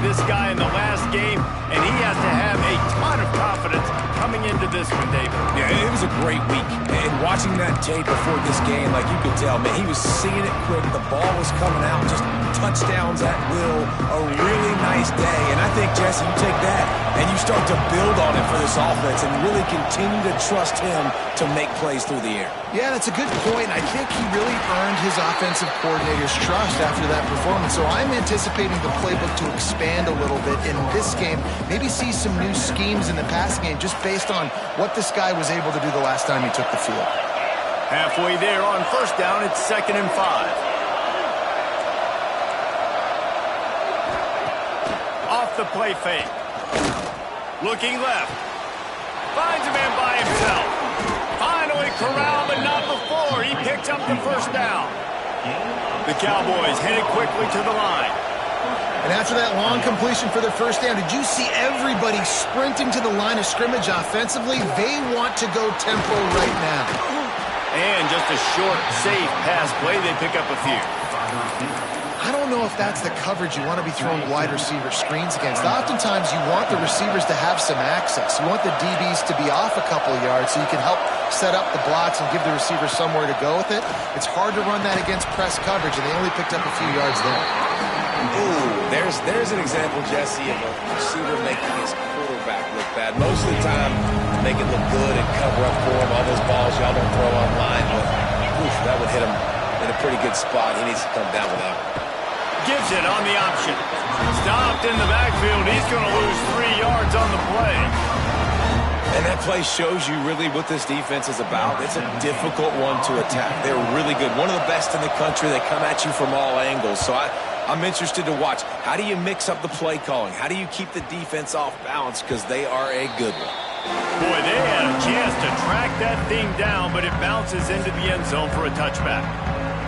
this guy in the last game, and he has to have a ton of confidence coming into this one, David. Yeah, it was a great week. And watching that tape before this game, like you could tell, man, he was seeing it quick. The ball was coming out, just touchdowns at will. A really nice day. And I think, Jesse, you take that and you start to build on it for this offense and really continue to trust him to make plays through the air. Yeah, that's a good point. I think he really earned his offensive coordinator's trust after that performance. So I'm anticipating the playbook to expand a little bit in this game. Maybe see some new schemes in the passing game just based on what this guy was able to do the last time he took the field. Halfway there on first down, it's 2nd and 5. Off the play fake. Looking left. Finds a man by himself. Finally corralled, but not before. He picks up the first down. The Cowboys headed quickly to the line. And after that long completion for their first down, did you see everybody sprinting to the line of scrimmage offensively? They want to go tempo right now. And just a short, safe pass play. They pick up a few. I don't know if that's the coverage you want to be throwing wide receiver screens against. Oftentimes, you want the receivers to have some access. You want the DBs to be off a couple of yards so you can help set up the blocks and give the receivers somewhere to go with it. It's hard to run that against press coverage, and they only picked up a few yards there. Ooh, there's an example, Jesse, of a receiver making his quarterback look bad. Most of the time, make it look good and cover up for him. All those balls y'all don't throw online, but oof, that would hit him in a pretty good spot. He needs to come down with that one. Gives it on the option. Stopped in the backfield. He's going to lose 3 yards on the play. And that play shows you really what this defense is about. It's a difficult one to attack. They're really good. One of the best in the country. They come at you from all angles. So I'm interested to watch. How do you mix up the play calling? How do you keep the defense off balance? Because they are a good one. Boy, they had a chance to track that thing down, but it bounces into the end zone for a touchback.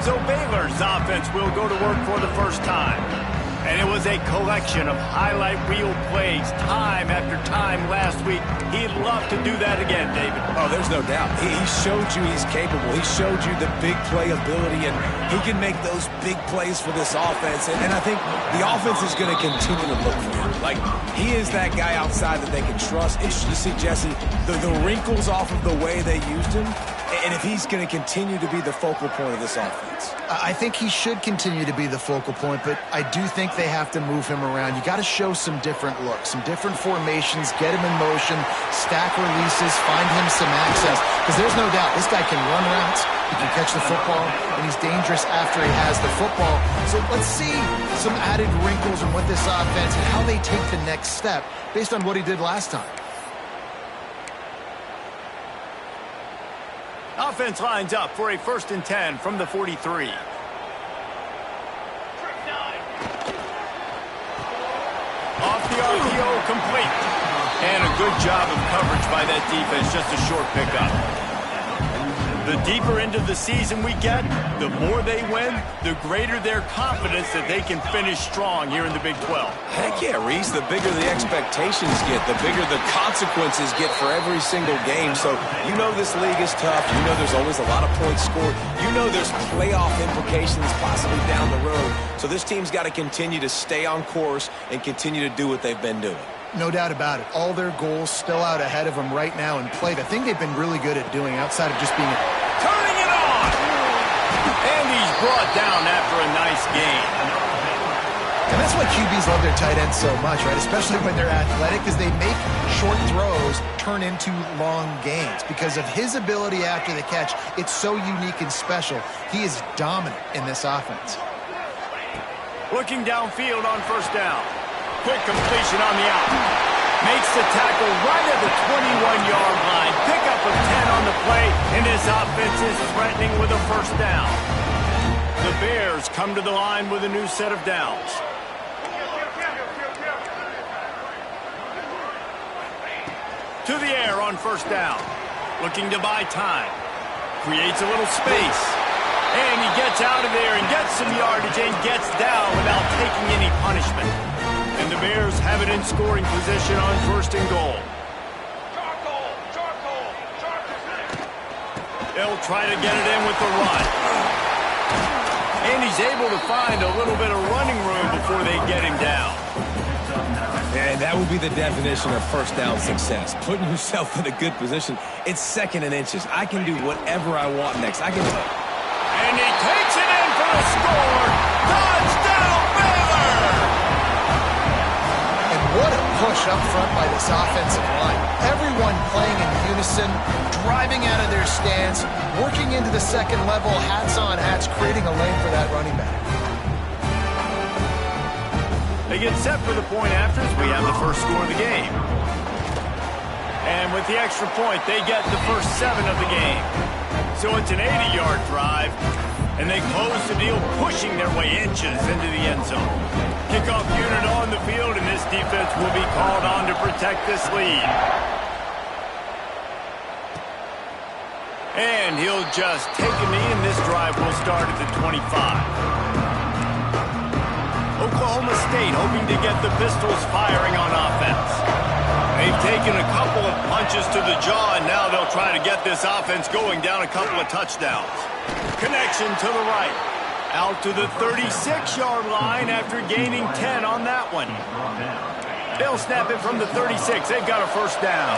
So Baylor's offense will go to work for the first time. And it was a collection of highlight reel plays time after time last week. He'd love to do that again, David. Oh, there's no doubt. He showed you he's capable. He showed you the big play ability, and he can make those big plays for this offense. And I think the offense is going to continue to look for him. Like, he is that guy outside that they can trust. Interesting to see, Jesse, the wrinkles off of the way they used him, and if he's going to continue to be the focal point of this offense. I think he should continue to be the focal point, but I do think they have to move him around. You got to show some different looks, some different formations, get him in motion, stack releases, find him some access. Because there's no doubt this guy can run routes, he can catch the football, and he's dangerous after he has the football. So let's see some added wrinkles in what this offense and how they take the next step based on what he did last time. Offense lines up for a 1st and 10 from the 43. Off the RPO, complete. And a good job of coverage by that defense, just a short pickup. The deeper into the season we get, the more they win, the greater their confidence that they can finish strong here in the Big 12. Heck yeah, Reese. The bigger the expectations get, the bigger the consequences get for every single game. So you know this league is tough. You know there's always a lot of points scored. You know there's playoff implications possibly down the road. So this team's got to continue to stay on course and continue to do what they've been doing. No doubt about it. All their goals still out ahead of them right now in play. The thing they've been really good at doing outside of just being... Turning it on! And he's brought down after a nice game. And that's why QBs love their tight ends so much, right? Especially when they're athletic, because they make short throws turn into long gains. Because of his ability after the catch, it's so unique and special. He is dominant in this offense. Looking downfield on first down. Quick completion on the out. Makes the tackle right at the 21-yard line. Pickup of 10 on the play, and his offense is threatening with a first down. The Bears come to the line with a new set of downs. To the air on first down. Looking to buy time. Creates a little space. And he gets out of there and gets some yardage and gets down without taking any punishment. And the Bears have it in scoring position on 1st and goal. They'll try to get it in with the run. And he's able to find a little bit of running room before they get him down. That would be the definition of first down success. Putting yourself in a good position. It's 2nd and inches. I can do whatever I want next. I can do it. And he takes it in for the score. Touchdown, Baylor! And what a push up front by this offensive line. Everyone playing in unison, driving out of their stance, working into the second level, hats on hats, creating a lane for that running back. They get set for the point afters. We have the first score of the game. And with the extra point, they get the first 7 of the game. So it's an 80-yard drive, and they close the deal, pushing their way inches into the end zone. Kickoff unit on the field, and this defense will be called on to protect this lead. And he'll just take a knee, and this drive will start at the 25. Oklahoma State hoping to get the Pistols firing on offense. They've taken a couple of punches to the jaw, and now they'll try to get this offense going down a couple of touchdowns. Connection to the right. Out to the 36-yard line after gaining 10 on that one. They'll snap it from the 36. They've got a first down.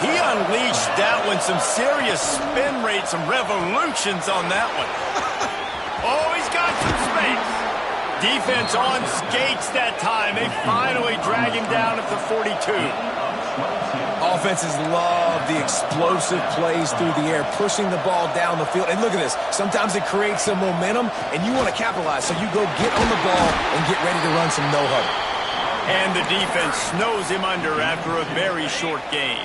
He unleashed that one. Some serious spin rate, some revolutions on that one. Oh, he's got some space. Defense on skates that time. They finally drag him down at the 42. Offenses love the explosive plays through the air, pushing the ball down the field. And look at this. Sometimes it creates some momentum, and you want to capitalize. So you go get on the ball and get ready to run some no-huddle. And the defense snows him under after a very short gain.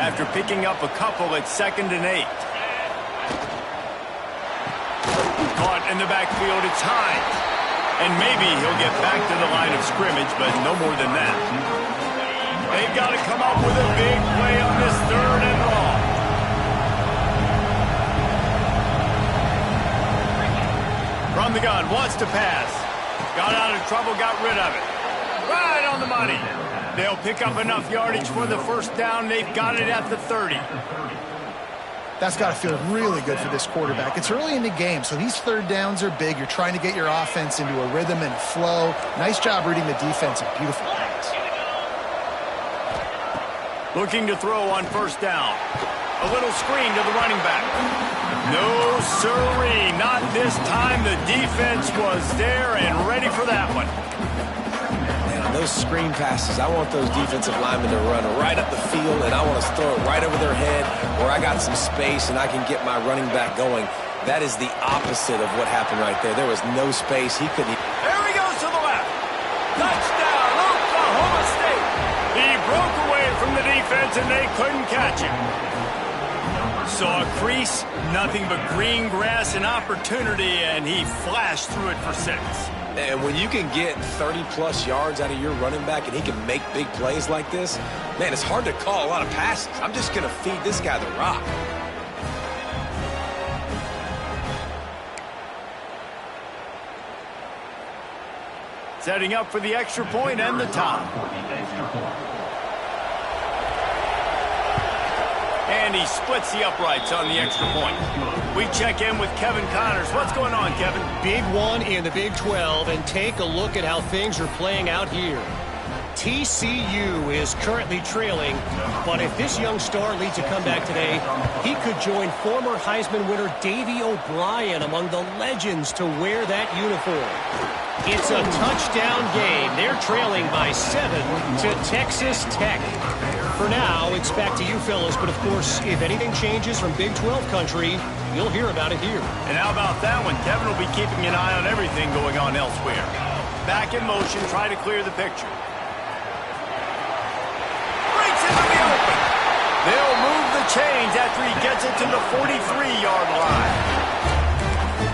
After picking up a couple at 2nd and 8. Caught in the backfield, it's Hines. And maybe he'll get back to the line of scrimmage, but no more than that. They've got to come up with a big play on this 3rd and long. From the gun, wants to pass. Got out of trouble, got rid of it. Right on the money. They'll pick up enough yardage for the first down. They've got it at the 30. That's got to feel really good for this quarterback. It's early in the game, so these 3rd downs are big. You're trying to get your offense into a rhythm and flow. Nice job reading the defense. Beautiful pass. Looking to throw on first down. A little screen to the running back. No sirree, not this time. The defense was there and ready for that one. Those screen passes, I want those defensive linemen to run right up the field, and I want to throw it right over their head where I got some space and I can get my running back going. That is the opposite of what happened right there. There was no space. He couldn't. There he goes to the left. Touchdown, Oklahoma State. He broke away from the defense, and they couldn't catch him. Saw a crease, nothing but green grass and opportunity, and he flashed through it for 6. And when you can get 30-plus yards out of your running back and he can make big plays like this, man, it's hard to call a lot of passes. I'm just going to feed this guy the rock. Setting up for the extra point and the top. And he splits the uprights on the extra point. We check in with Kevin Connors. What's going on, Kevin? Big one in the Big 12, and take a look at how things are playing out here. TCU is currently trailing, but if this young star leads a comeback today, he could join former Heisman winner Davey O'Brien among the legends to wear that uniform. It's a touchdown game. They're trailing by 7 to Texas Tech. For now, it's back to you fellas, but of course, if anything changes from Big 12 country, you'll hear about it here. And how about that one? Kevin will be keeping an eye on everything going on elsewhere. Back in motion, try to clear the picture. Breaks into the open. They'll move the chains after he gets it to the 43-yard line.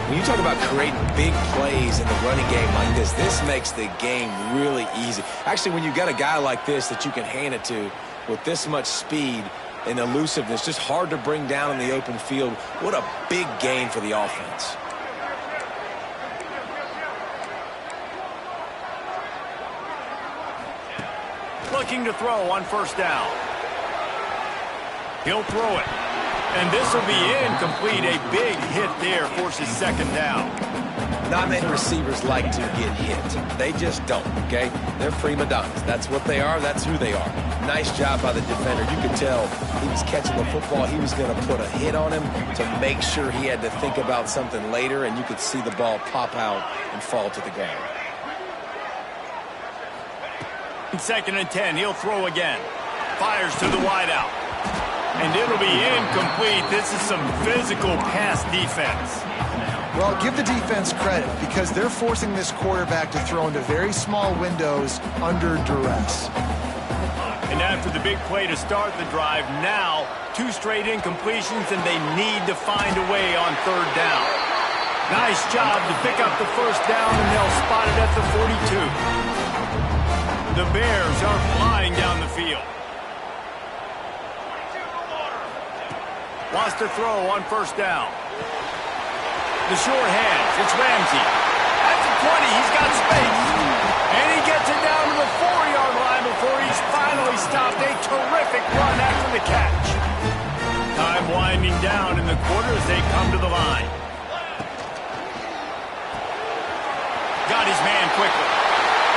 When you talk about creating big plays in the running game like this, this makes the game really easy. Actually, when you got a guy like this that you can hand it to with this much speed and elusiveness, just hard to bring down in the open field, what a big gain for the offense. Looking to throw on first down. He'll throw it. And this will be incomplete. A big hit there forces second down. Not many receivers like to get hit. They just don't, okay? They're prima donnas. That's what they are. That's who they are. Nice job by the defender. You could tell he was catching the football. He was going to put a hit on him to make sure he had to think about something later, and you could see the ball pop out and fall to the ground. 2nd and 10. He'll throw again. Fires to the wideout. And it'll be incomplete. This is some physical pass defense. Well, give the defense credit because they're forcing this quarterback to throw into very small windows under duress. And after the big play to start the drive, now 2 straight incompletions, and they need to find a way on 3rd down. Nice job to pick up the 1st down, and they'll spot it at the 42. The Bears are flying down the field. Wants to throw on 1st down. The short hands. It's Ramsey. At the 20, he's got space. And he gets it down to the 4-yard line before he's finally stopped. A terrific run after the catch. Time winding down in the quarter as they come to the line. Got his man quickly.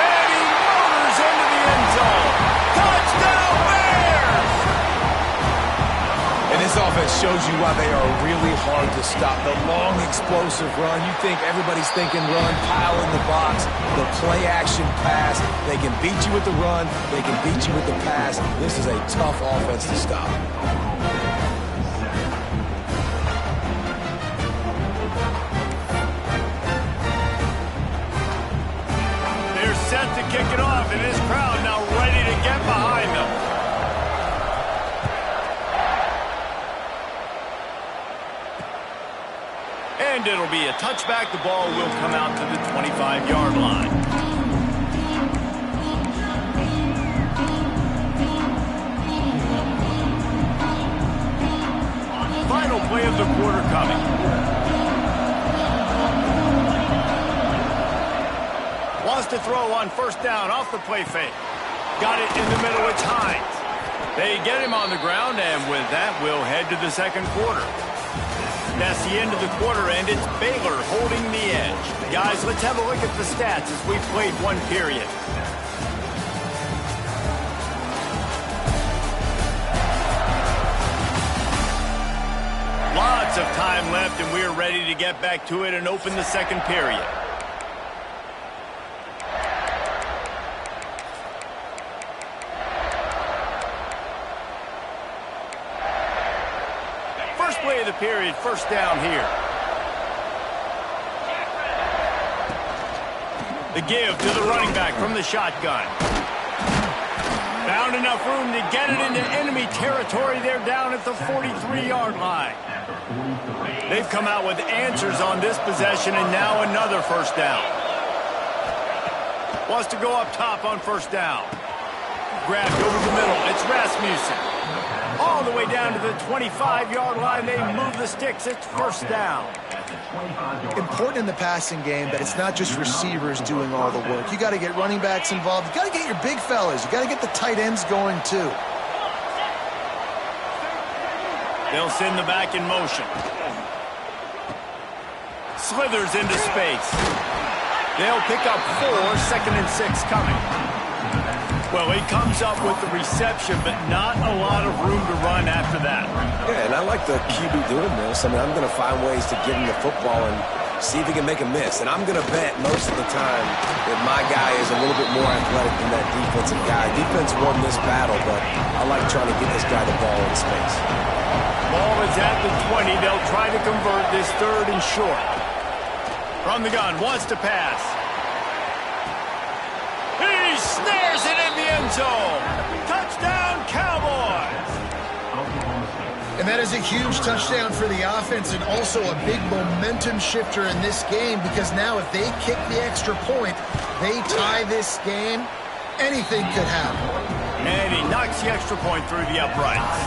And he motors into the end zone. Touchdown, Bears! And this offense shows you why they are really hard to stop. The long, explosive run. You think everybody's thinking run, pile in the box. The play-action pass. They can beat you with the run. They can beat you with the pass. This is a tough offense to stop. They're set to kick it off, and this crowd now ready to get behind them. And it'll be a touchback. The ball will come out to the 25-yard line. Final play of the quarter coming. Wants to throw on 1st down off the play fake. Got it in the middle. It's Hines. They get him on the ground, and with that, we'll head to the 2nd quarter. That's the end of the quarter, and it's Baylor holding the edge. Guys, let's have a look at the stats as we played 1 period. Lots of time left, and we're ready to get back to it and open the 2nd period. Play of the period, 1st down here. The give to the running back from the shotgun. Found enough room to get it into enemy territory. They're down at the 43-yard line. They've come out with answers on this possession, and now another 1st down. Wants to go up top on 1st down. Grabbed over the middle. It's Rasmussen. All the way down to the 25-yard line. They move the sticks. It's 1st down. Important in the passing game that it's not just receivers doing all the work. You got to get running backs involved. You got to get your big fellas. You got to get the tight ends going too. They'll send the back in motion. Slithers into space. They'll pick up 4. 2nd and 6 coming. Well, he comes up with the reception, but not a lot of room to run after that. Yeah, and I like the QB doing this. I mean, I'm going to find ways to give him the football and see if he can make a miss. And I'm going to bet most of the time that my guy is a little bit more athletic than that defensive guy. Defense won this battle, but I like trying to get this guy the ball in space. Ball is at the 20. They'll try to convert this 3rd and short. From the gun, wants to pass. He snares it in the end zone. Touchdown, Cowboys. And that is a huge touchdown for the offense and also a big momentum shifter in this game because now if they kick the extra point, they tie this game, anything could happen. And he knocks the extra point through the uprights.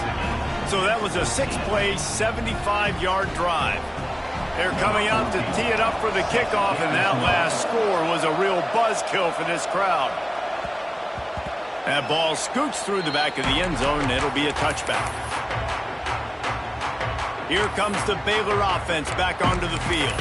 So that was a 6-play, 75-yard drive. They're coming out to tee it up for the kickoff, and that last score was a real buzzkill for this crowd. That ball scoots through the back of the end zone, and it'll be a touchback. Here comes the Baylor offense back onto the field.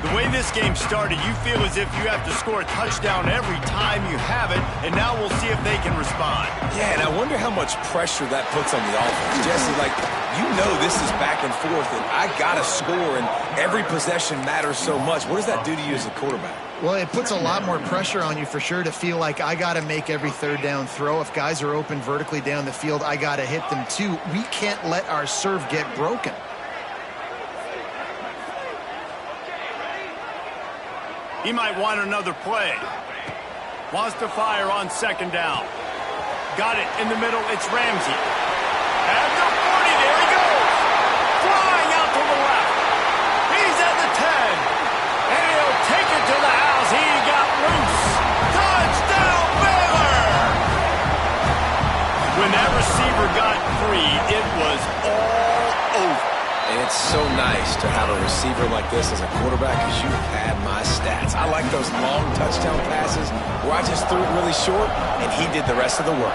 The way this game started, you feel as if you have to score a touchdown every time you have it, and now we'll see if they can respond. Yeah, and I wonder how much pressure that puts on the offense. Jesse, like, you know this is back and forth, and I got to score, and every possession matters so much. What does that do to you as a quarterback? Well, it puts a lot more pressure on you for sure to feel like I got to make every third down throw. If guys are open vertically down the field, I got to hit them too. We can't let our serve get broken. He might want another play. Wants to fire on second down. Got it in the middle. It's Ramsey. At the 40, there he goes. Flying out to the left. He's at the 10. And he'll take it to the house. He got loose. Touchdown, Baylor! When that receiver got free, it was all over. And it's so nice to have a receiver like this as a quarterback because you had my stats. I like those long touchdown passes where I just threw it really short and he did the rest of the work.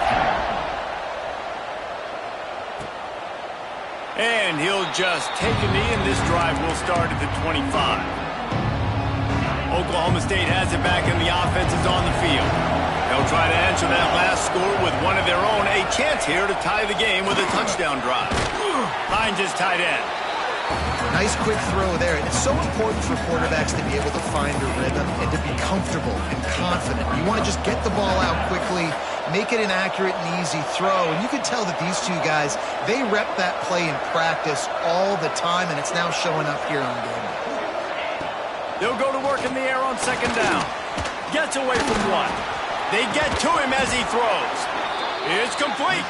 And he'll just take a knee, and this drive will start at the 25. Oklahoma State has it back, and the offense is on the field. They'll try to answer that last score with one of their own. A chance here to tie the game with a touchdown drive. Finds his tight end. Nice quick throw there. And it's so important for quarterbacks to be able to find a rhythm and to be comfortable and confident. You want to just get the ball out quickly, make it an accurate and easy throw. And you can tell that these two guys, they rep that play in practice all the time, and it's now showing up here on game. They'll go to work in the air on second down. Gets away from one. They get to him as he throws. It's complete.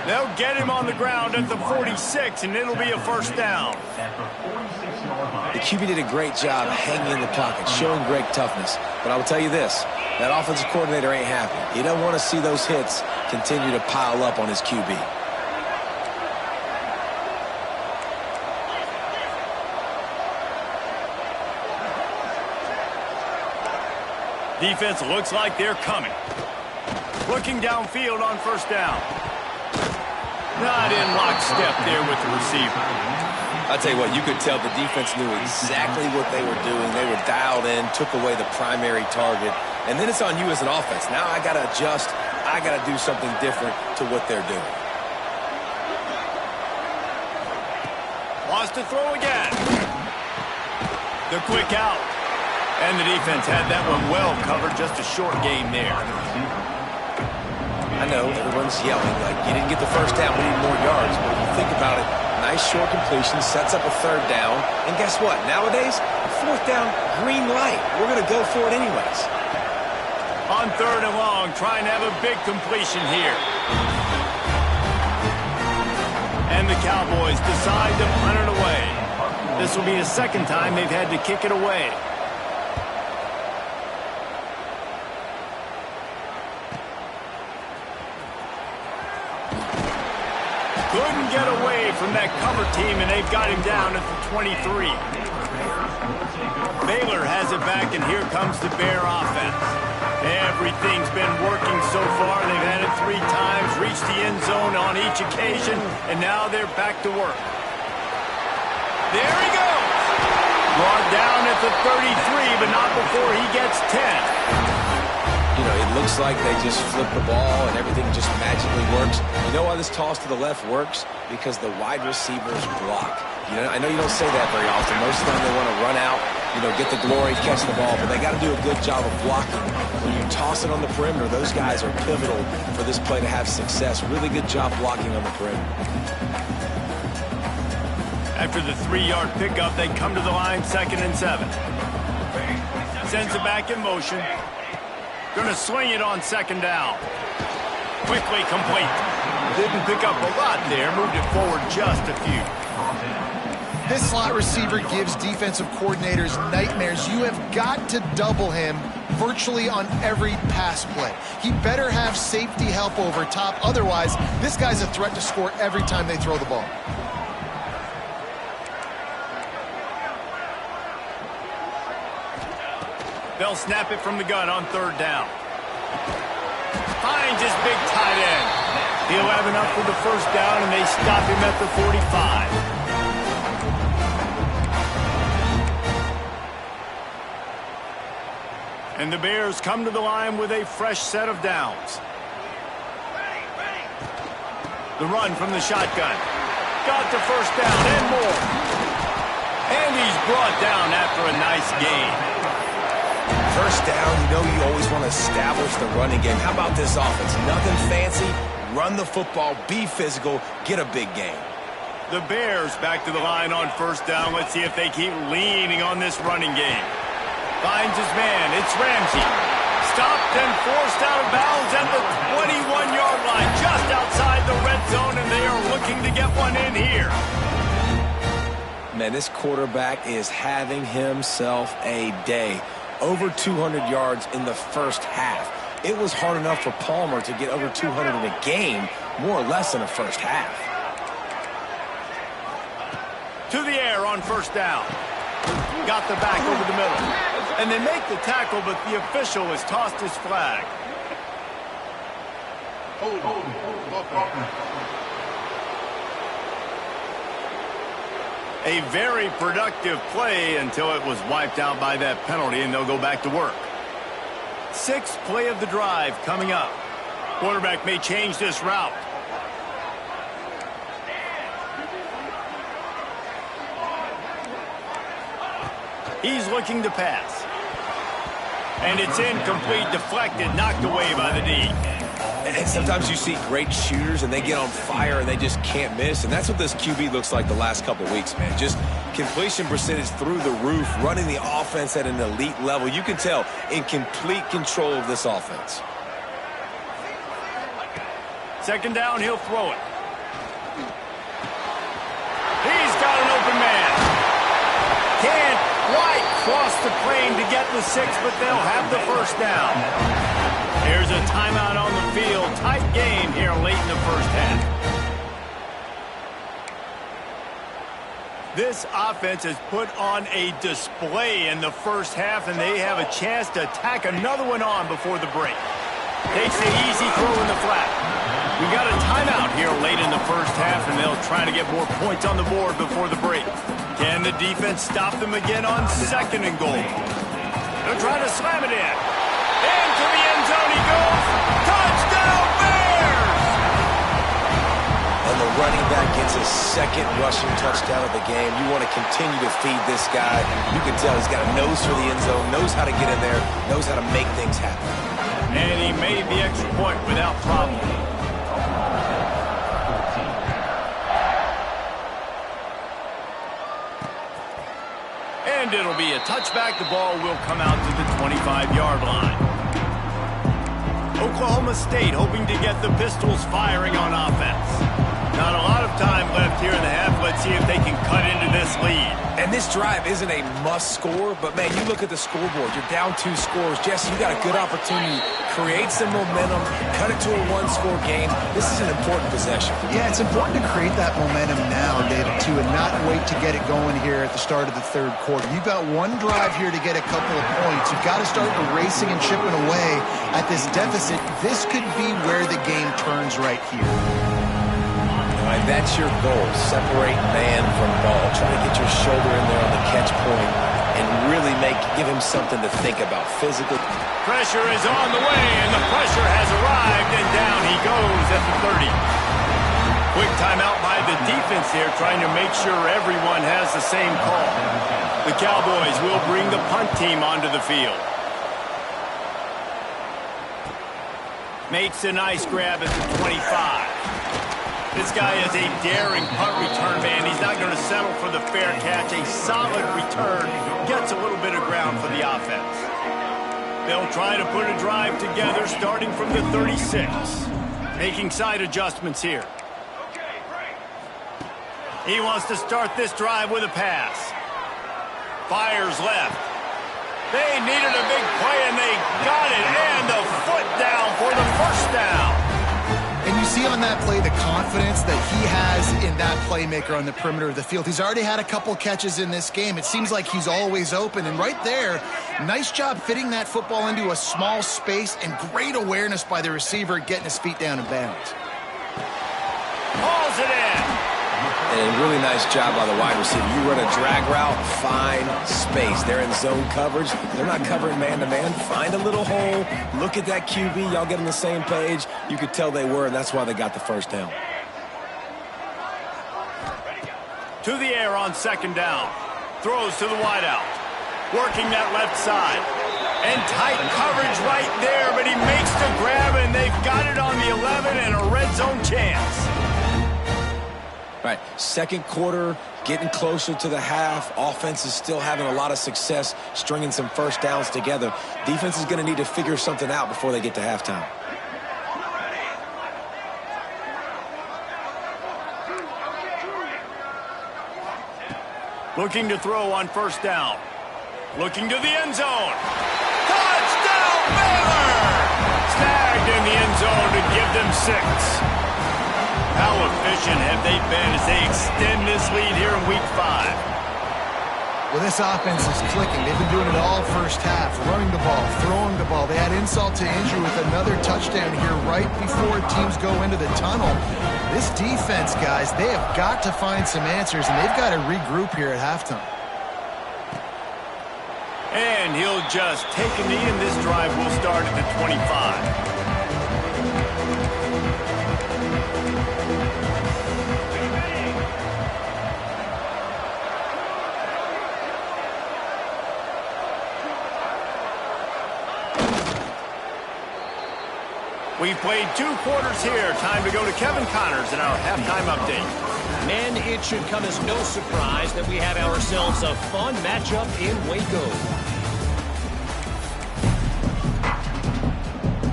They'll get him on the ground at the 46, and it'll be a first down. The QB did a great job hanging in the pocket, showing great toughness. But I will tell you this, that offensive coordinator ain't happy. He doesn't want to see those hits continue to pile up on his QB. Defense looks like they're coming. Looking downfield on first down. Not in lockstep there with the receiver. I'll tell you what, you could tell the defense knew exactly what they were doing. They were dialed in, took away the primary target. And then it's on you as an offense. Now I got to adjust. I got to do something different to what they're doing. Wants to throw again. The quick out. And the defense had that one well covered. Just a short game there. I know everyone's yelling like you didn't get the first down, we need more yards. But if you think about it, nice short completion, sets up a third down. And guess what? Nowadays, fourth down, green light. We're going to go for it anyways. On third and long, trying to have a big completion here. And the Cowboys decide to punt it away. This will be the second time they've had to kick it away. Couldn't get away from that cover team, and they've got him down at the 23. Baylor has it back, and here comes the Bear offense. Everything's been working so far. They've had it 3 times, reached the end zone on each occasion, and now they're back to work. There he goes. Brought down at the 33, but not before he gets 10. You know, it looks like they just flip the ball and everything just magically works. You know why this toss to the left works? Because the wide receivers block. You know, I know you don't say that very often. Most of the time they want to run out, you know, get the glory, catch the ball, but they got to do a good job of blocking. When you toss it on the perimeter, those guys are pivotal for this play to have success. Really good job blocking on the perimeter. After the 3-yard pickup, they come to the line, 2nd and 7. Sends it back in motion. Going to swing it on second down. Quickly complete. Didn't pick up a lot there. Moved it forward just a few. This slot receiver gives defensive coordinators nightmares. You have got to double him virtually on every pass play. He better have safety help over top. Otherwise, this guy's a threat to score every time they throw the ball. They'll snap it from the gun on third down. Finds his big tight end. He'll have enough for the first down, and they stop him at the 45. And the Bears come to the line with a fresh set of downs. The run from the shotgun. Got the first down and more. And he's brought down after a nice gain. First down, you know you always want to establish the running game. How about this offense? Nothing fancy. Run the football, be physical, get a big gain. The Bears back to the line on first down. Let's see if they keep leaning on this running game. Finds his man. It's Ramsey. Stopped and forced out of bounds at the 21-yard line, just outside the red zone, and they are looking to get one in here. Man, this quarterback is having himself a day. Over 200 yards in the first half. It was hard enough for Palmer to get over 200 in a game, more or less in the first half. To the air on first down. Got the back over the middle. And they make the tackle, but the official has tossed his flag. A very productive play until it was wiped out by that penalty, and they'll go back to work. Sixth play of the drive coming up. Quarterback may change this route. He's looking to pass. And it's incomplete, deflected, knocked away by the D. And sometimes you see great shooters and they get on fire and they just can't miss. And that's what this QB looks like the last couple weeks, man. Just completion percentage through the roof, running the offense at an elite level. You can tell in complete control of this offense. Second down, he'll throw it. He's got an open man. Can't quite cross the plane to get the 6, but they'll have the first down. Here's a timeout on the field. Tight game here late in the first half. This offense has put on a display in the first half, and they have a chance to tack another one on before the break. Takes the easy throw in the flat. We got a timeout here late in the first half, and they'll try to get more points on the board before the break. Can the defense stop them again on second and goal? They're trying to slam it in. Into the end zone he goes. Touchdown, Bears! And the running back gets his second rushing touchdown of the game. You want to continue to feed this guy. You can tell he's got a nose for the end zone, knows how to get in there, knows how to make things happen. And he made the extra point without problem. And it'll be a touchback. The ball will come out to the 25-yard line. Oklahoma State hoping to get the Pistols firing on offense. Not a lot of time left here in the half. Let's see if they can cut into this lead. And this drive isn't a must score, but man, you look at the scoreboard. You're down 2 scores. Jesse, you got a good opportunity. Create some momentum. Cut it to a 1-score game. This is an important possession. Yeah, it's important to create that momentum now, David, too, and not wait to get it going here at the start of the third quarter. You've got one drive here to get a couple of points. You've got to start erasing and chipping away at this deficit. This could be where the game turns right here. All right, that's your goal. Separate man from ball. Try to get your shoulder in there on the catch point and really give him something to think about. Physical. Pressure is on the way, and the pressure has arrived, and down he goes at the 30. Quick timeout by the defense here, trying to make sure everyone has the same call. The Cowboys will bring the punt team onto the field. Makes a nice grab at the 25. This guy is a daring punt return man. He's not going to settle for the fair catch. A solid return. Gets a little bit of ground for the offense. They'll try to put a drive together starting from the 36. Making side adjustments here. He wants to start this drive with a pass. Fires left. They needed a big play, and they got it. And the foot down for the first down. And you see on that play the confidence that he has in that playmaker on the perimeter of the field. He's already had a couple catches in this game. It seems like he's always open. And right there, nice job fitting that football into a small space, and great awareness by the receiver getting his feet down in bounds. Hauls it in. And a really nice job by the wide receiver. You run a drag route, find space. They're in zone coverage. They're not covering man-to-man. Find a little hole. Look at that QB. Y'all get on the same page. You could tell they were, and that's why they got the first down. To the air on second down. Throws to the wideout. Working that left side. And tight coverage right there, but he makes the grab, and they've got it on the 11 and a red zone chance. Right, second quarter, getting closer to the half. Offense is still having a lot of success stringing some first downs together. Defense is going to need to figure something out before they get to halftime. Looking to throw on first down. Looking to the end zone. Touchdown, Baylor! Snagged in the end zone to give them 6. How efficient have they been as they extend this lead here in Week 5? Well, this offense is clicking. They've been doing it all first half, running the ball, throwing the ball. They had insult to injury with another touchdown here right before teams go into the tunnel. This defense, guys, they have got to find some answers, and they've got to regroup here at halftime. And he'll just take a knee, and this drive will start at the 25. We've played 2 quarters here. Time to go to Kevin Connors in our halftime update. Men, it should come as no surprise that we have ourselves a fun matchup in Waco.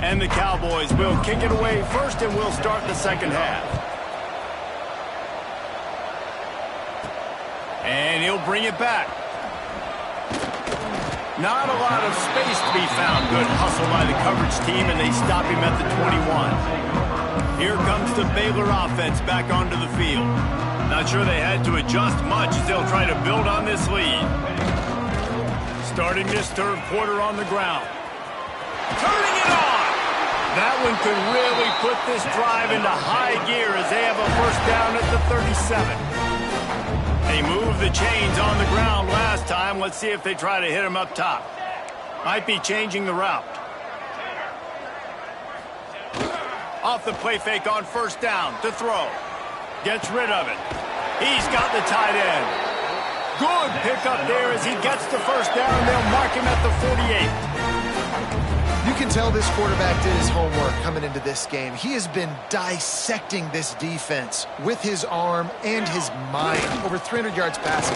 And the Cowboys will kick it away first, and we'll start the second half. And he'll bring it back. Not a lot of space to be found. Good hustle by the coverage team, and they stop him at the 21. Here comes the Baylor offense back onto the field. Not sure they had to adjust much as they'll try to build on this lead. Starting this third quarter on the ground. Turning it on! That one could really put this drive into high gear as they have a first down at the 37. They moved the chains on the ground last time. Let's see if they try to hit him up top. Might be changing the route. Off the play fake on first down to throw. Gets rid of it. He's got the tight end. Good pickup there as he gets the first down. They'll mark him at the 48. You can tell this quarterback did his homework coming into this game. He has been dissecting this defense with his arm and his mind. Over 300 yards passing.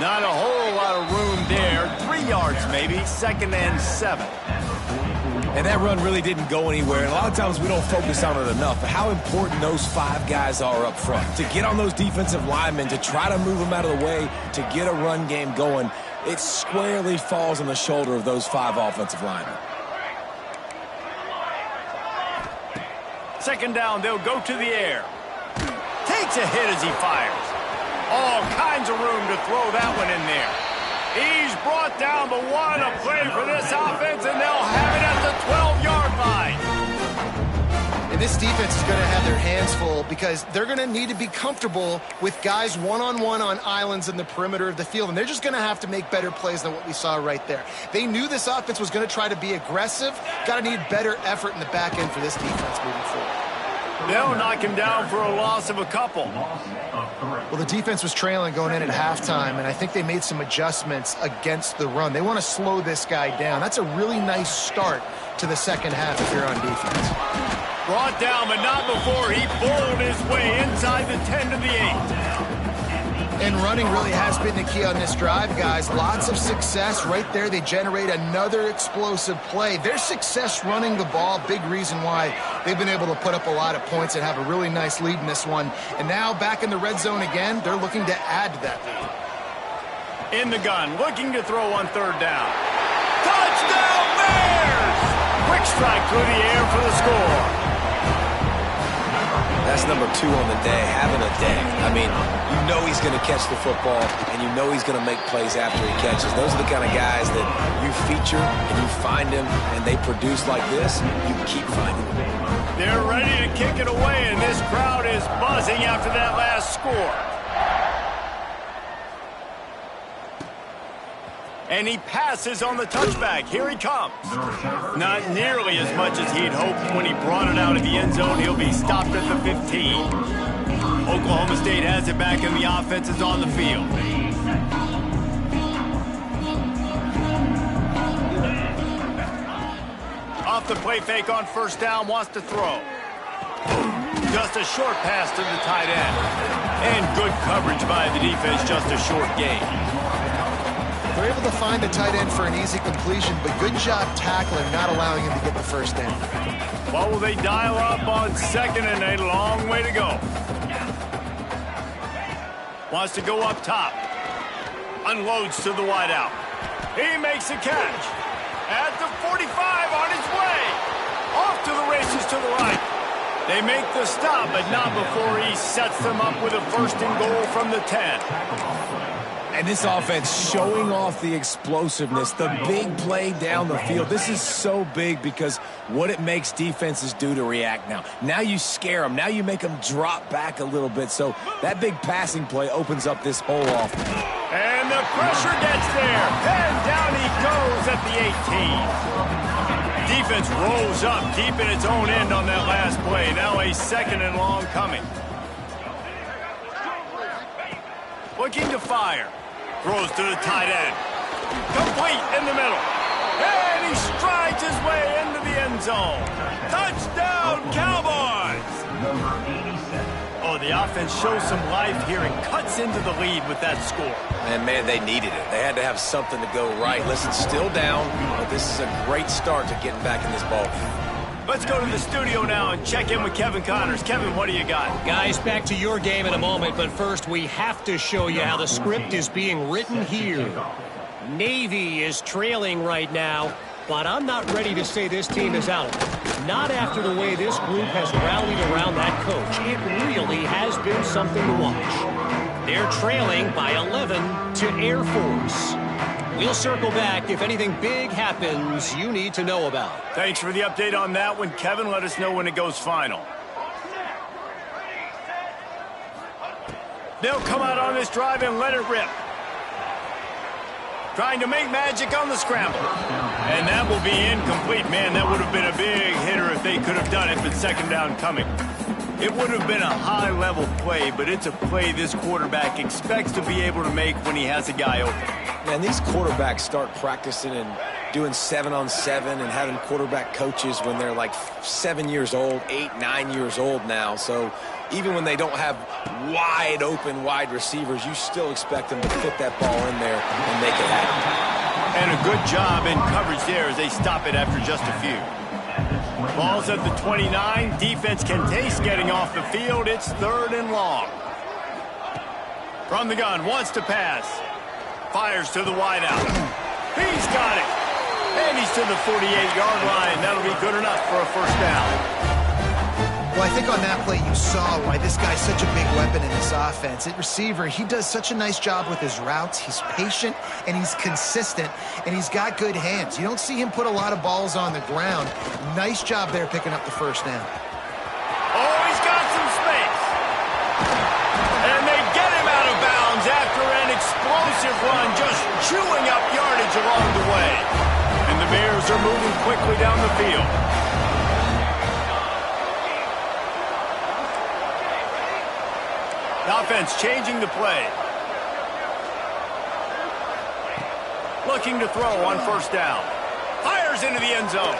Not a whole lot of room there. 3 yards maybe. 2nd and 7. And that run really didn't go anywhere. And a lot of times we don't focus on it enough. But how important those 5 guys are up front. To get on those defensive linemen, to try to move them out of the way, to get a run game going. It squarely falls on the shoulder of those 5 offensive linemen. Second down, they'll go to the air. Takes a hit as he fires. All kinds of room to throw that one in there. He's brought down, but what a play for this offense, and they'll have it at the 12-yard line. And this defense is going to have their hands full because they're going to need to be comfortable with guys one-on-one on islands in the perimeter of the field. And they're just going to have to make better plays than what we saw right there. They knew this offense was going to try to be aggressive. Got to need better effort in the back end for this defense moving forward. They'll knock him down for a loss of a couple. Well, the defense was trailing going in at halftime, and I think they made some adjustments against the run. They want to slow this guy down. That's a really nice start to the second half if you're on defense. Brought down, but not before he bowled his way inside the 10 to the 8. And running really has been the key on this drive, guys. Lots of success right there. They generate another explosive play. Their success running the ball, big reason why they've been able to put up a lot of points and have a really nice lead in this one. And now back in the red zone again, they're looking to add to that lead. In the gun, looking to throw on third down. Touchdown Bears! Quick strike through the air for the score. That's number 2 on the day, having a day. I mean, you know he's going to catch the football, and you know he's going to make plays after he catches. Those are the kind of guys that you feature, and you find them, and they produce like this, you keep finding them. They're ready to kick it away, and this crowd is buzzing after that last score. And he passes on the touchback. Here he comes. Not nearly as much as he'd hoped when he brought it out of the end zone. He'll be stopped at the 15. Oklahoma State has it back, and the offense is on the field. Off the play fake on first down, wants to throw. Just a short pass to the tight end. And good coverage by the defense, just a short gain. They're able to find the tight end for an easy completion, but good job tackling, not allowing him to get the first down. What will they dial up on second and a long way to go? Wants to go up top. Unloads to the wideout. He makes a catch. At the 45 on his way. Off to the races to the right. They make the stop, but not before he sets them up with a first and goal from the 10. And this offense showing off the explosiveness, the big play down the field. This is so big because what it makes defenses do to react now. Now you scare them. Now you make them drop back a little bit. So that big passing play opens up this whole offense. And the pressure gets there. And down he goes at the 18. Defense rolls up deep in its own end on that last play. Now a second and long coming. Looking to fire. Throws to the tight end. Complete in the middle. And he strides his way into the end zone. Touchdown, Cowboys! Oh, the offense shows some life here and cuts into the lead with that score. And, man, they needed it. They had to have something to go right. Listen, still down, but this is a great start to getting back in this ball game. Let's go to the studio now and check in with Kevin Connors. Kevin, what do you got? Guys, back to your game in a moment, but first we have to show you how the script is being written here. Navy is trailing right now, but I'm not ready to say this team is out. Not after the way this group has rallied around that coach. It really has been something to watch. They're trailing by 11 to Air Force. We'll circle back if anything big happens you need to know about. Thanks for the update on that one, Kevin. Let us know when it goes final. They'll come out on this drive and let it rip. Trying to make magic on the scramble. And that will be incomplete. Man, that would have been a big hitter if they could have done it, but second down coming. It would have been a high-level play, but it's a play this quarterback expects to be able to make when he has a guy open. Man, these quarterbacks start practicing and doing 7-on-7 and having quarterback coaches when they're like 7 years old, 8, 9 years old now. So even when they don't have wide open wide receivers, you still expect them to fit that ball in there and make it happen. And a good job in coverage there as they stop it after just a few. Ball's at the 29. Defense can taste getting off the field. It's third and long. From the gun, wants to pass. Fires to the wideout. He's got it. And he's to the 48-yard line. That'll be good enough for a first down. Well, I think on that play you saw why this guy's such a big weapon in this offense. At receiver, he does such a nice job with his routes. He's patient, and he's consistent, and he's got good hands. You don't see him put a lot of balls on the ground. Nice job there picking up the first down. Oh, he's got some space. And they get him out of bounds after an explosive run, just chewing up yardage along the way. And the Bears are moving quickly down the field. The offense changing the play. Looking to throw on first down. Fires into the end zone.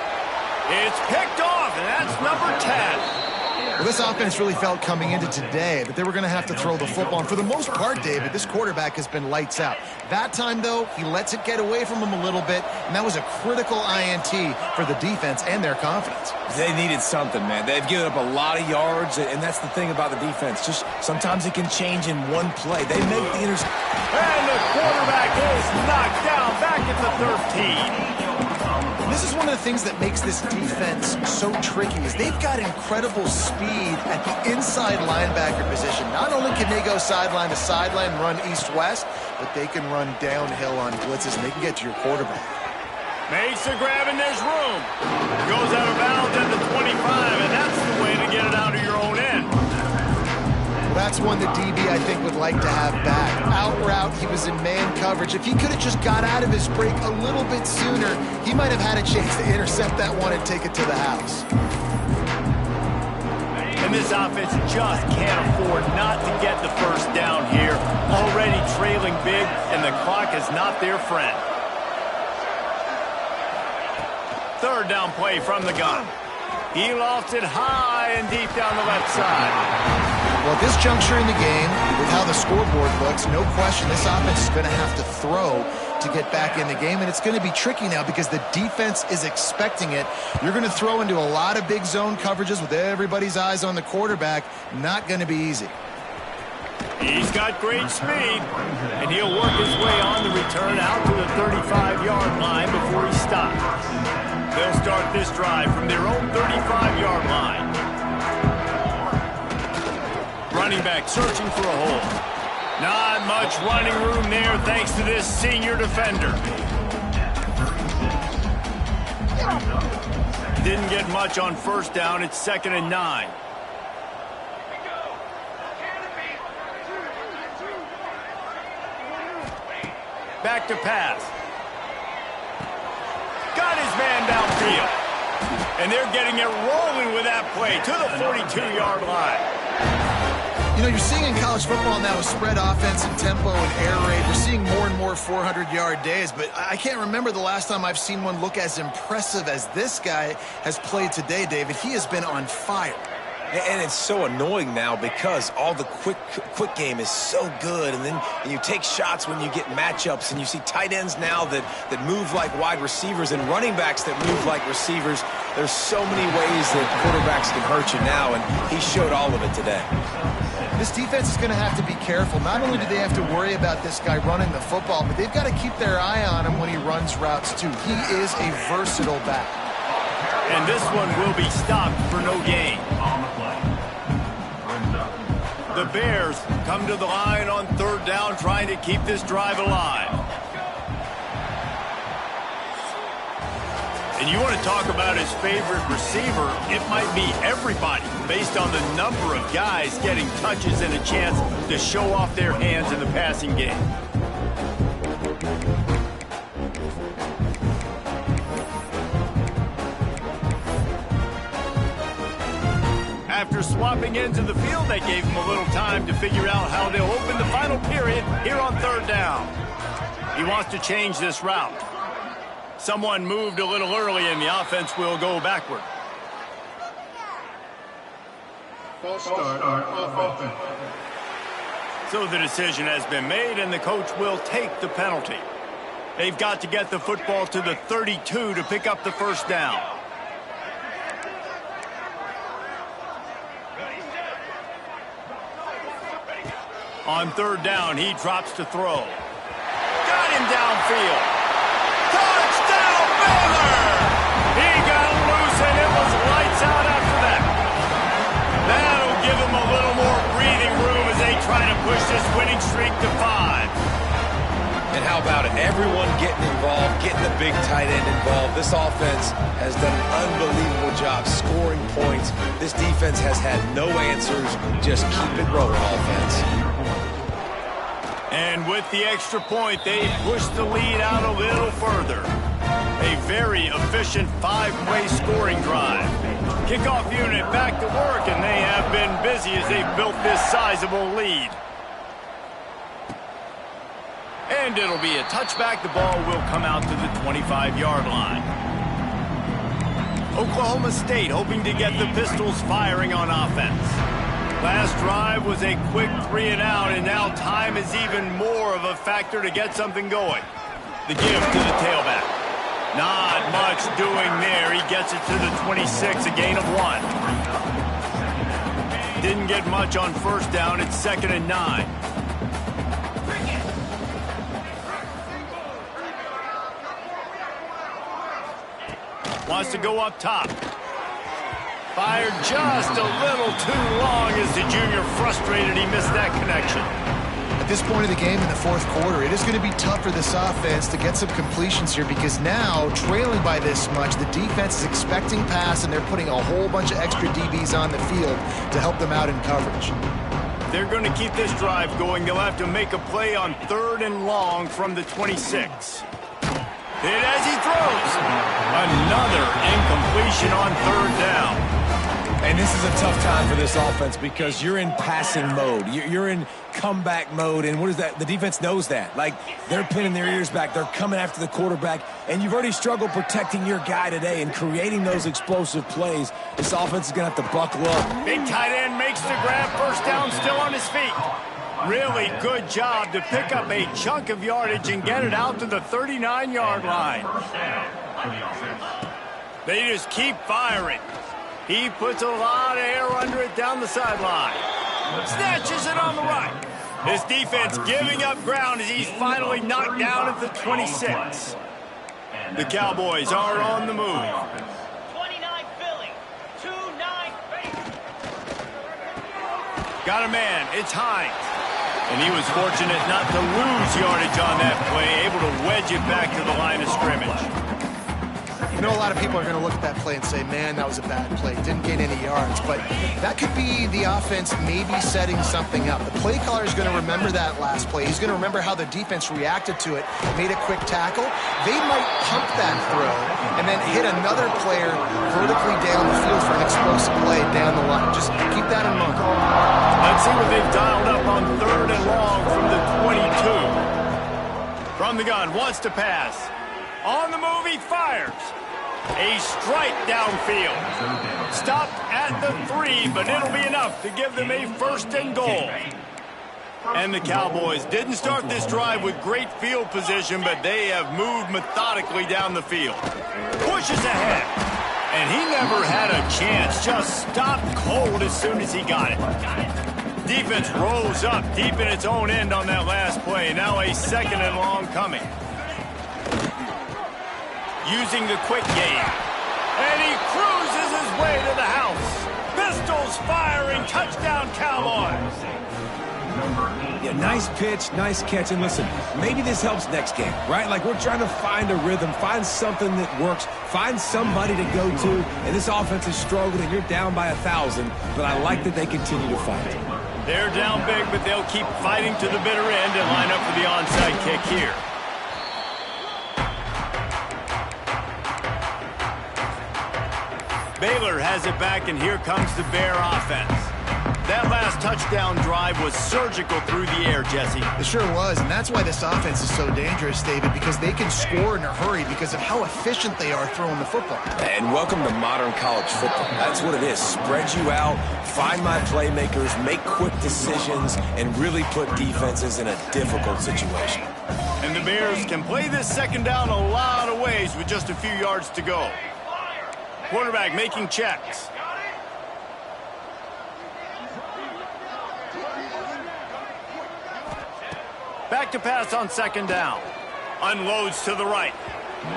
It's picked off, and that's number 10. Well, this offense really felt coming into today that they were going to have to throw the football. And for the most part, David, this quarterback has been lights out. That time, though, he lets it get away from him a little bit, and that was a critical INT for the defense and their confidence. They needed something, man. They've given up a lot of yards, and that's the thing about the defense. Just sometimes it can change in one play. They make the interception. And the quarterback is knocked down back at the 13. And this is one of the things that makes this defense so tricky is they've got incredible speed at the inside linebacker position. Not only can they go sideline to sideline and run east-west, but they can run downhill on blitzes, and they can get to your quarterback. Makes a grab, and there's room. Goes out of bounds at the 25, and that's the way to get it out of your own end. That's one the DB, I think, would like to have back. Out route, he was in man coverage. If he could have just got out of his break a little bit sooner, he might have had a chance to intercept that one and take it to the house. And this offense just can't afford not to get the first down here. Already trailing big, and the clock is not their friend. Third down play from the gun. He lofts it high and deep down the left side. Well, at this juncture in the game, with how the scoreboard looks, no question this offense is going to have to throw to get back in the game, and it's going to be tricky now because the defense is expecting it. You're going to throw into a lot of big zone coverages with everybody's eyes on the quarterback. Not going to be easy. He's got great speed, and he'll work his way on the return out to the 35-yard line before he stops. They'll start this drive from their own 35-yard line. Running back searching for a hole. Not much running room there thanks to this senior defender. Didn't get much on first down. It's 2nd and 9. Back to pass. Got his man downfield. And they're getting it rolling with that play to the 42-yard line. You know, you're seeing in college football now with spread offense and tempo and air raid, we're seeing more and more 400-yard days, but I can't remember the last time I've seen one look as impressive as this guy has played today, David. He has been on fire. And it's so annoying now because all the quick game is so good, and then you take shots when you get matchups, and you see tight ends now that move like wide receivers and running backs that move like receivers. There's so many ways that quarterbacks can hurt you now, and he showed all of it today. This defense is going to have to be careful. Not only do they have to worry about this guy running the football, but they've got to keep their eye on him when he runs routes too. He is a versatile back. And this one will be stopped for no gain. The Bears come to the line on third down, trying to keep this drive alive. And you want to talk about his favorite receiver, it might be everybody, based on the number of guys getting touches and a chance to show off their hands in the passing game. After swapping ends of the field, that gave him a little time to figure out how they'll open the final period here on third down. He wants to change this route. Someone moved a little early, and the offense will go backward. False start offense. So the decision has been made, and the coach will take the penalty. They've got to get the football to the 32 to pick up the first down. On third down, he drops to throw. Got him downfield. Touchdown, Baylor! He got loose, and it was lights out after that. That'll give him a little more breathing room as they try to push this winning streak to 5. And how about it? Everyone getting involved, getting the big tight end involved. This offense has done an unbelievable job scoring points. This defense has had no answers. Just keep it rolling, offense. And with the extra point, they push the lead out a little further. A very efficient 5-play scoring drive. Kickoff unit back to work, and they have been busy as they've built this sizable lead. And it'll be a touchback. The ball will come out to the 25-yard line. Oklahoma State hoping to get the Pistols firing on offense. Last drive was a quick 3-and-out, and now time is even more of a factor to get something going. The give to the tailback. Not much doing there. He gets it to the 26, a gain of 1. Didn't get much on first down. It's 2nd and 9. Wants to go up top. Fired just a little too long as the junior frustrated he missed that connection. At this point of the game in the fourth quarter, it is going to be tough for this offense to get some completions here because now, trailing by this much, the defense is expecting pass and they're putting a whole bunch of extra DBs on the field to help them out in coverage. They're going to keep this drive going. They'll have to make a play on 3rd and long from the 26. Hit as he throws. Another incompletion on 3rd down. And this is a tough time for this offense because you're in passing mode. You're in comeback mode, and what is that? The defense knows that. Like, they're pinning their ears back. They're coming after the quarterback, and you've already struggled protecting your guy today and creating those explosive plays. This offense is going to have to buckle up. Big tight end makes the grab. First down, still on his feet. Really good job to pick up a chunk of yardage and get it out to the 39-yard line. They just keep firing. He puts a lot of air under it down the sideline. Snatches it on the right. This defense giving up ground as he's finally knocked down at the 26. The Cowboys are on the move. 29 Philly, 2-9 Baker. Got a man. It's Hines. And he was fortunate not to lose yardage on that play, able to wedge it back to the line of scrimmage. You know, a lot of people are going to look at that play and say, man, that was a bad play. Didn't gain any yards. But that could be the offense maybe setting something up. The play caller is going to remember that last play. He's going to remember how the defense reacted to it, made a quick tackle. They might pump that throw and then hit another player vertically down the field for an explosive play down the line. Just keep that in mind. Let's see what they've dialed up on 3rd and long from the 22. From the gun, wants to pass. On the move, he fires. A strike downfield. Stopped at the 3, but it'll be enough to give them a 1st and goal. And the Cowboys didn't start this drive with great field position, but they have moved methodically down the field. Pushes ahead. And he never had a chance. Just stopped cold as soon as he got it. Defense rose up deep in its own end on that last play. Now a 2nd and long coming. Using the quick game. And he cruises his way to the house. Pistols firing. Touchdown, Cowboys. Yeah, nice pitch, nice catch. And listen, maybe this helps next game, right? Like, we're trying to find a rhythm, find something that works, find somebody to go to. And this offense is struggling, and you're down by 1,000. But I like that they continue to fight. They're down big, but they'll keep fighting to the bitter end and line up for the onside kick here. Baylor has it back, and here comes the Bear offense. That last touchdown drive was surgical through the air, Jesse. It sure was, and that's why this offense is so dangerous, David, because they can score in a hurry because of how efficient they are throwing the football. And welcome to modern college football. That's what it is. Spread you out, find my playmakers, make quick decisions, and really put defenses in a difficult situation. And the Bears can play this 2nd down a lot of ways with just a few yards to go. Quarterback making checks. Back to pass on 2nd down. Unloads to the right.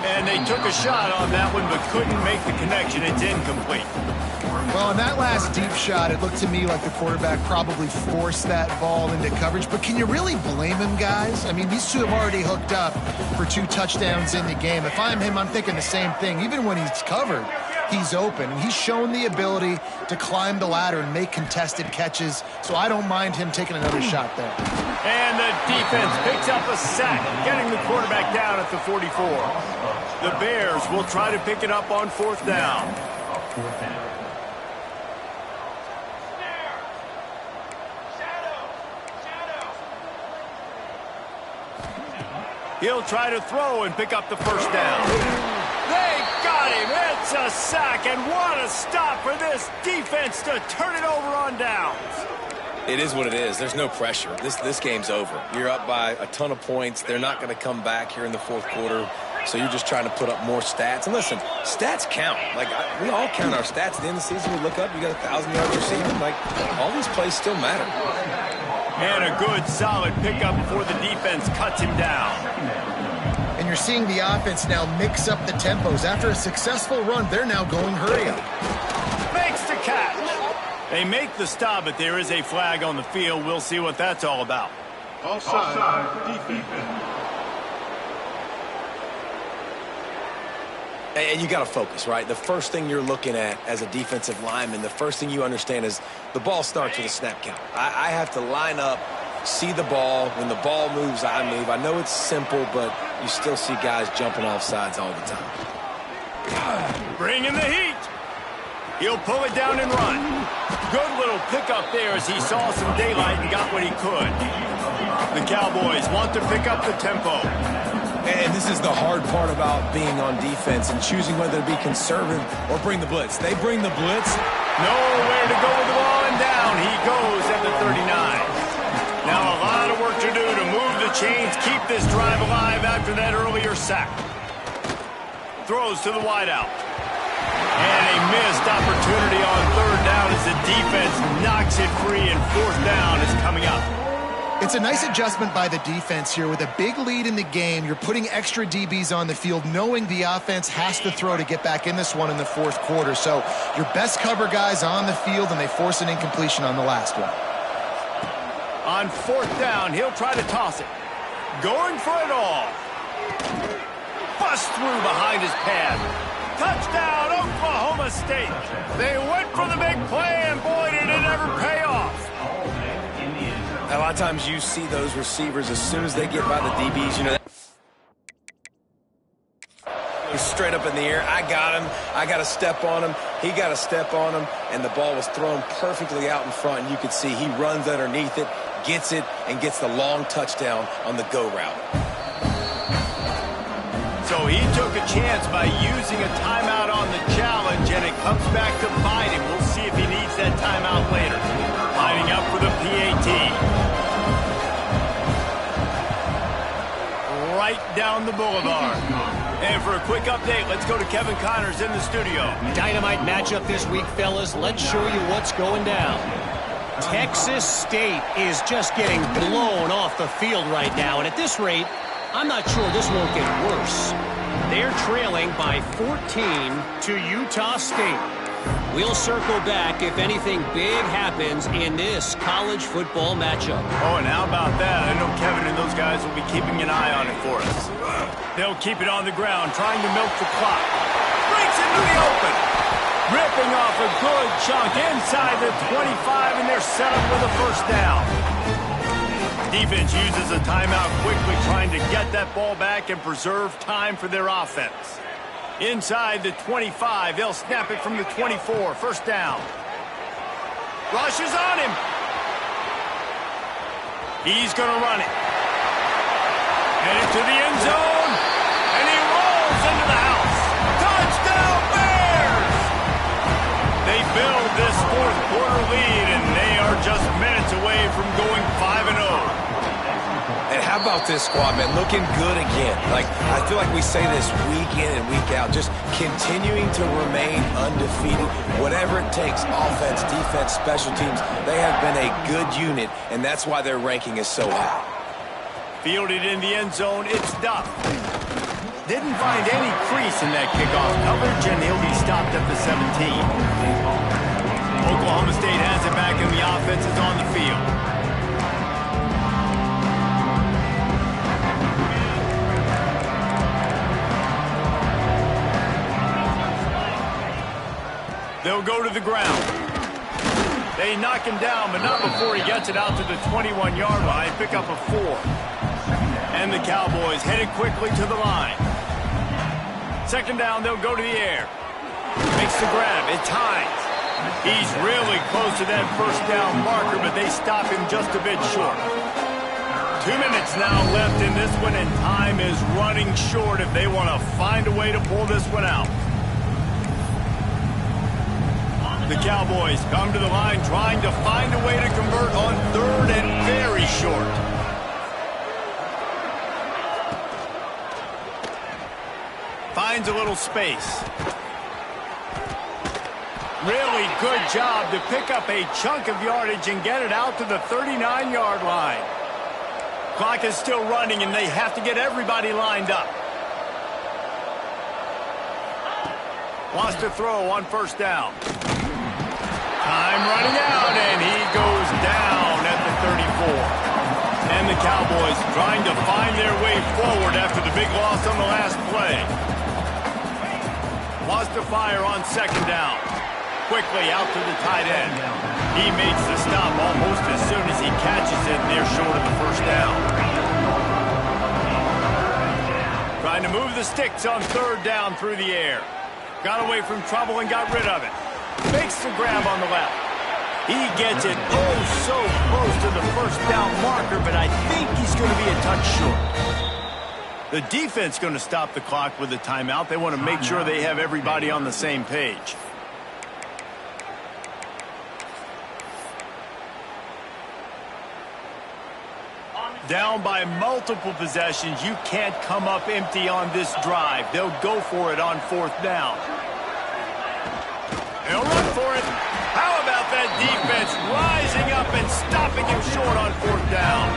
And they took a shot on that one but couldn't make the connection. It's incomplete. Well, in that last deep shot, it looked to me like the quarterback probably forced that ball into coverage. But can you really blame him, guys? I mean, these two have already hooked up for 2 touchdowns in the game. If I'm him, I'm thinking the same thing. Even when he's covered, he's open. And he's shown the ability to climb the ladder and make contested catches. So I don't mind him taking another shot there. And the defense picks up a sack, getting the quarterback down at the 44. The Bears will try to pick it up on 4th down. He'll try to throw and pick up the 1st down. They got him. It's a sack, and what a stop for this defense to turn it over on downs. It is what it is. There's no pressure. This game's over. You're up by a ton of points. They're not going to come back here in the 4th quarter. So you're just trying to put up more stats. And listen, stats count. Like, we all count our stats. At the end of the season, we look up, you got 1,000 yards receiving. Like, all these plays still matter. And a good, solid pickup before the defense cuts him down. And you're seeing the offense now mix up the tempos. After a successful run, they're now going hurry up. Makes the catch. They make the stop, but there is a flag on the field. We'll see what that's all about. Offside, defense. And you got to focus, right? The first thing you're looking at as a defensive lineman, the first thing you understand is the ball starts with a snap count. I have to line up, see the ball. When the ball moves, I move. I know it's simple, but you still see guys jumping off sides all the time. Bringing the heat. He'll pull it down and run. Good little pickup there as he saw some daylight and got what he could. The Cowboys want to pick up the tempo. And this is the hard part about being on defense and choosing whether to be conservative or bring the blitz. They bring the blitz. Nowhere to go with the ball, and down he goes at the 39. Now a lot of work to do to move the chains, keep this drive alive after that earlier sack. Throws to the wideout. And a missed opportunity on third down as the defense knocks it free, and fourth down is coming up. It's a nice adjustment by the defense here. With a big lead in the game, you're putting extra DBs on the field, knowing the offense has to throw to get back in this one in the fourth quarter. So your best cover guys on the field, and they force an incompletion on the last one. On fourth down, he'll try to toss it. Going for it all. Bust through behind his pad. Touchdown, Oklahoma State. They went for the big play, and boy, did it ever pay off. A lot of times you see those receivers, as soon as they get by the DBs, you know, he's straight up in the air. I got him. I got to step on him. He got to step on him. And the ball was thrown perfectly out in front. And you could see he runs underneath it, gets it, and gets the long touchdown on the go route. So he took a chance by using a timeout on the challenge, and it comes back to bite him. We'll see if he needs that timeout later. Lining up for the PAT. Right down the boulevard. And for a quick update, let's go to Kevin Connors in the studio. Dynamite matchup this week, fellas. Let's show you what's going down. Texas State is just getting blown off the field right now, and at this rate, I'm not sure this won't get worse. They're trailing by 14 to Utah State. We'll circle back if anything big happens in this college football matchup. Oh, and how about that? I know Kevin and those guys will be keeping an eye on it for us. They'll keep it on the ground, trying to milk the clock. Breaks into the open. Ripping off a good chunk inside the 25, and they're set up with a first down. Defense uses a timeout quickly, trying to get that ball back and preserve time for their offense. Inside the 25, they'll snap it from the 24. First down. Rush is on him. He's going to run it. Headed to the end zone. And he rolls into the house. Touchdown, Bears! They build this fourth quarter lead, and they are just minutes away from going 5-0. And how about this squad, man? Looking good again. Like, I feel like we say this week in and week out, just continuing to remain undefeated. Whatever it takes, offense, defense, special teams, they have been a good unit, and that's why their ranking is so high. Fielded in the end zone, it's Duff. Didn't find any crease in that kickoff coverage, and he'll be stopped at the 17. Oklahoma State has it back, and the offense is on the field. They'll go to the ground. They knock him down, but not before he gets it out to the 21-yard line. Pick up a 4. And the Cowboys headed quickly to the line. Second down, they'll go to the air. Makes the grab. It's Hines. He's really close to that first down marker, but they stop him just a bit short. 2 minutes now left in this one, and time is running short if they want to find a way to pull this one out. The Cowboys come to the line trying to find a way to convert on third and very short. Finds a little space. Really good job to pick up a chunk of yardage and get it out to the 39-yard line. Clock is still running, and they have to get everybody lined up. Wants to throw on first down. Time running out, and he goes down at the 34. And the Cowboys trying to find their way forward after the big loss on the last play. Wants to fire on second down. Quickly out to the tight end. He makes the stop almost as soon as he catches it, and they're short of the first down. Trying to move the sticks on third down through the air. Got away from trouble and got rid of it. Makes the grab on the left. He gets it so close to the first down marker, but I think he's going to be a touch short. The defense going to stop the clock with a timeout. They want to make sure they have everybody on the same page. Down by multiple possessions, you can't come up empty on this drive. They'll go for it on fourth down. They'll run for it. How about that defense rising up and stopping him short on fourth down?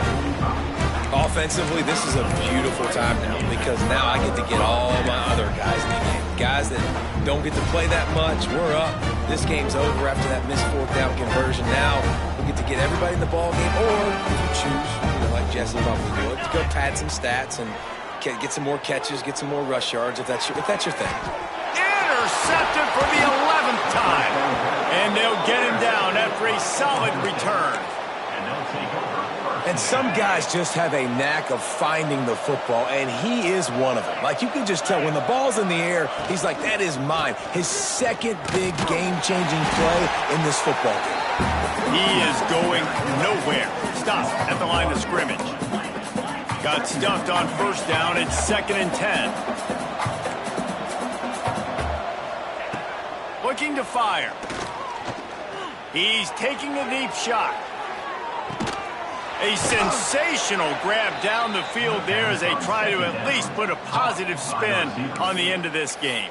Offensively, this is a beautiful time now because now I get to get all my other guys in the game. Guys that don't get to play that much, we're up. This game's over after that missed fourth down conversion. Now we get to get everybody in the ball game, or if you choose, like Jesse probably would, to go pad some stats and get some more catches, get some more rush yards if that's your thing. Intercepted for the 11th time. And they'll get him down after a solid return. And some guys just have a knack of finding the football, and he is one of them. Like, you can just tell when the ball's in the air, he's like, that is mine. His second big game-changing play in this football game. He is going nowhere. Stop at the line of scrimmage. Got stuffed on first down. It's 2nd and 10. Looking to fire. He's taking a deep shot. A sensational grab down the field there as they try to at least put a positive spin on the end of this game.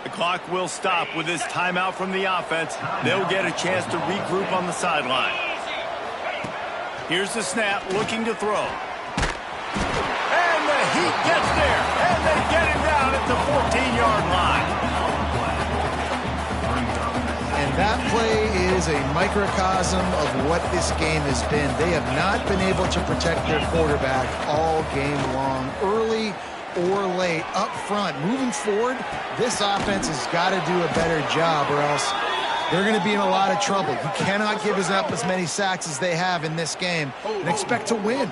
The clock will stop with this timeout from the offense. They'll get a chance to regroup on the sideline. Here's the snap, looking to throw. And the heat gets there, and they get him down at the 14-yard line. And that play is a microcosm of what this game has been. They have not been able to protect their quarterback all game long, early or late, up front. Moving forward, this offense has got to do a better job or else they're going to be in a lot of trouble. You cannot give us up as many sacks as they have in this game and expect to win.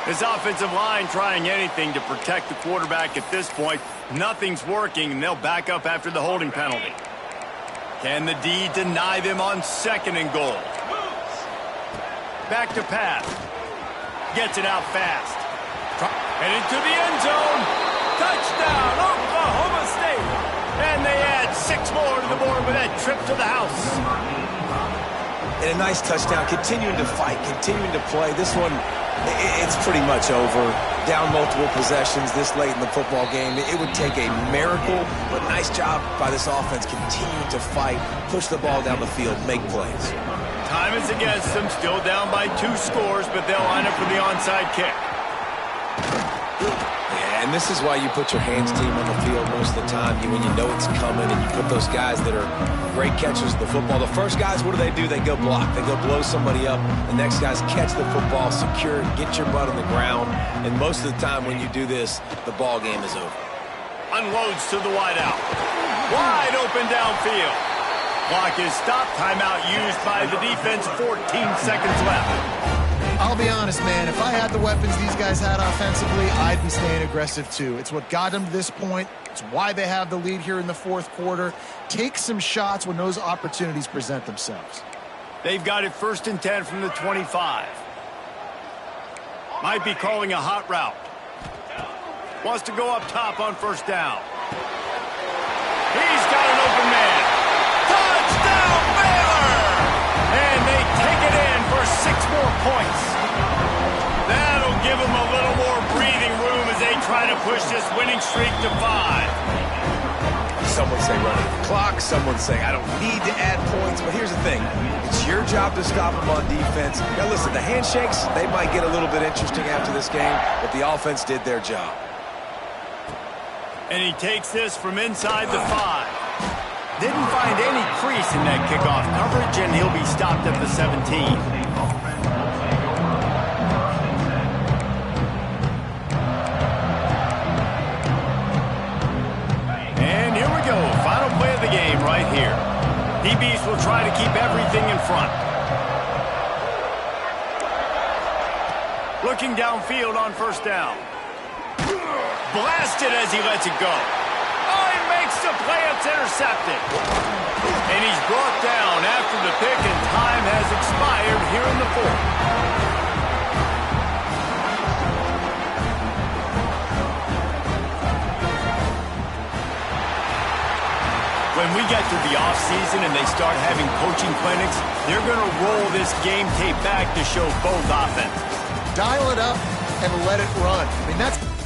This offensive line trying anything to protect the quarterback at this point. Nothing's working, and they'll back up after the holding penalty. Can the D deny them on 2nd and goal? Back to pass. Gets it out fast. And into the end zone. Touchdown, Oklahoma State. And they add 6 more to the board with that trip to the house. And a nice touchdown, continuing to fight, continuing to play. This one, it's pretty much over. Down multiple possessions this late in the football game. It would take a miracle, but nice job by this offense continuing to fight, push the ball down the field, make plays. Time is against them, still down by 2 scores, but they'll line up for the onside kick. Yeah, and this is why you put your hands team on the field most of the time. When you know it's coming, and you put those guys that are great catchers of the football. The first guys, what do? They go block. They go blow somebody up. The next guys catch the football, secure it, get your butt on the ground. And most of the time when you do this, the ball game is over. Unloads to the wideout. Wide open downfield. Clock is stopped. Timeout used by the defense. 14 seconds left. I'll be honest, man. If I had the weapons these guys had offensively, I'd be staying aggressive too. It's what got them to this point. It's why they have the lead here in the 4th quarter. Take some shots when those opportunities present themselves. They've got it 1st and 10 from the 25. Might be calling a hot route. Wants to go up top on first down. He's got an open man. Touchdown, Baylor! And they take it in for 6 more points. That'll give them a little more breathing room as they try to push this winning streak to 5. Some would say running the clock. Some would say, I don't need to add points. But here's the thing. It's your job to stop them on defense. Now, listen, the handshakes, they might get a little bit interesting after this game, but the offense did their job. And he takes this from inside the 5. Didn't find any crease in that kickoff coverage, and he'll be stopped at the 17. Final play of the game right here. DBs will try to keep everything in front. Looking downfield on first down. Blasted as he lets it go. Oh, he makes the play. It's intercepted. And he's brought down after the pick, and time has expired here in the 4th. When we get to the offseason and they start having coaching clinics, they're going to roll this game tape back to show both offenses. Dial it up and let it run. I mean, that's...